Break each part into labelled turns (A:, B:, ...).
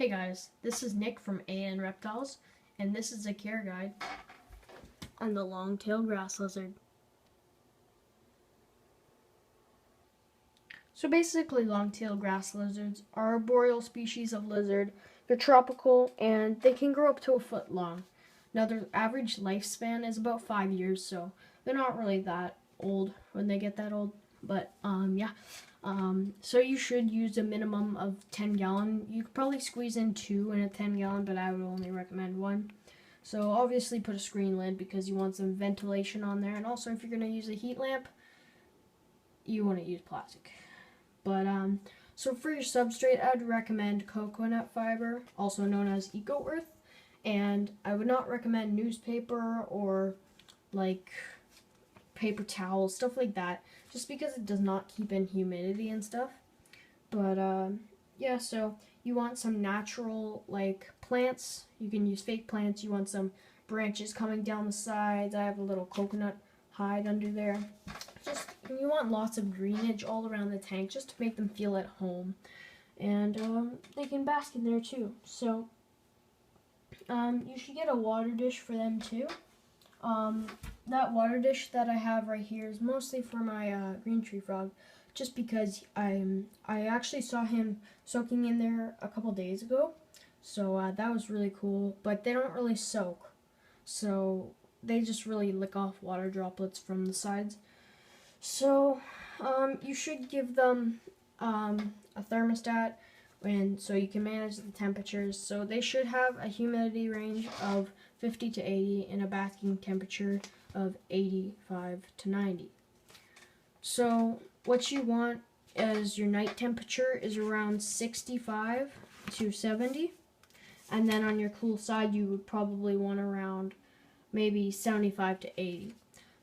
A: Hey guys, this is Nick from AN Reptiles, and this is a care guide on the long-tailed grass lizard. So basically, long-tailed grass lizards are a boreal species of lizard. They're tropical, and they can grow up to a foot long. Now, their average lifespan is about 5 years, so they're not really that old when they get that old. But, so you should use a minimum of 10 gallon. You could probably squeeze in 2 in a 10 gallon, but I would only recommend 1. So obviously put a screen lid because you want some ventilation on there. And also if you're going to use a heat lamp, you want to use plastic. But, so for your substrate, I'd recommend coconut fiber, also known as eco earth. And I would not recommend newspaper or like paper towels, stuff like that, just because it does not keep in humidity and stuff. But yeah, so you want some natural like plants. You can use fake plants. You want some branches coming down the sides. I have a little coconut hide under there. You want lots of greenage all around the tank just to make them feel at home. And they can bask in there too. So you should get a water dish for them too. That water dish that I have right here is mostly for my green tree frog, just because I actually saw him soaking in there a couple days ago, so that was really cool. But they don't really soak, so they just really lick off water droplets from the sides. So you should give them a thermostat, and so you can manage the temperatures. So they should have a humidity range of 50 to 80 and a basking temperature of 85 to 90. So what you want is your night temperature is around 65 to 70, and then on your cool side you would probably want around maybe 75 to 80.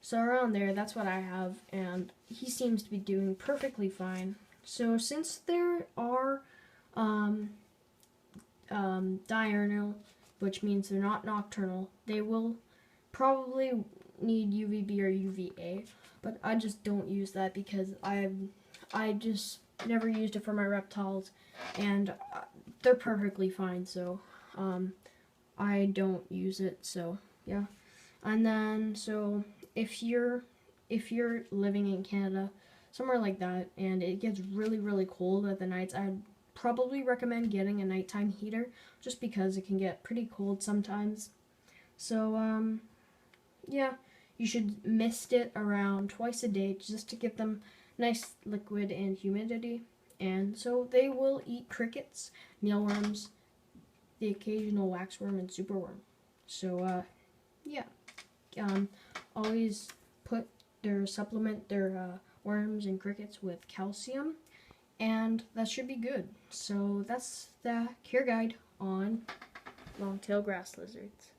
A: So around there, that's what I have, and he seems to be doing perfectly fine. So since there are diurnal, which means they're not nocturnal, they will probably need UVB or UVA, but I just don't use that because I just never used it for my reptiles, and they're perfectly fine, so I don't use it. So yeah. And then so if you're living in Canada, somewhere like that, and it gets really cold at the nights, I'd probably recommend getting a nighttime heater, just because it can get pretty cold sometimes. So yeah, you should mist it around twice a day just to give them nice liquid and humidity. And so they will eat crickets, mealworms, the occasional waxworm, and superworm. So yeah, always supplement their worms and crickets with calcium, and that should be good. So that's the care guide on long-tailed grass lizards.